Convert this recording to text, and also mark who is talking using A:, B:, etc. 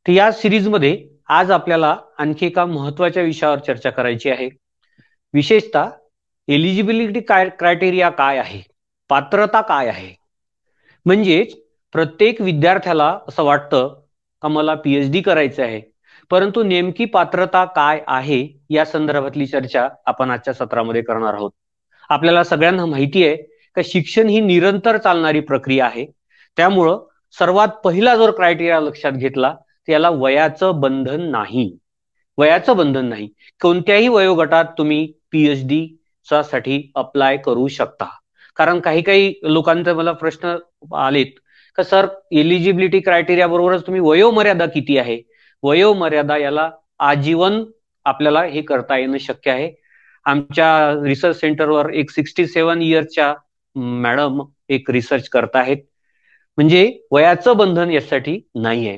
A: तर या सिरीजमध्ये आज आपल्याला आणखी एका महत्वाच्या विषयावर चर्चा करायची आहे. विशेषतः एलिजिबिलिटी क्रायटेरिया काय आहे, पात्रता काय आहे. म्हणजेच प्रत्येक विद्यार्थ्याला असं वाटतं का मला पीएचडी करायचं आहे, परंतु नेमकी पात्रता काय आहे या संदर्भातली चर्चा आपण आजच्या सत्रामध्ये करणार आहोत. आपल्याला सगळ्यांना माहिती आहे की शिक्षण ही निरंतर चालणारी प्रक्रिया आहे. त्यामुळं सर्वात पहिला जर क्रायटेरिया लक्षात घेतला त्याला वयाचं बंधन नाही. वयाचं बंधन नाही. कोणत्याही वयोगटात तुम्ही पीएचडी साठी अप्लाय करू शकता. कारण काही काही लोकांचे मला प्रश्न आलेत का सर एलिजिबिलिटी क्रायटेरिया बरोबरच तुम्ही वयोमर्यादा किती आहे. वयोमर्यादा याला आजीवन आपल्याला हे करता येणं शक्य आहे. आमच्या रिसर्च सेंटरवर एक 67 इयर्सच्या मॅडम एक रिसर्च करतायत. म्हणजे वयाचं बंधन यासाठी नाही आहे.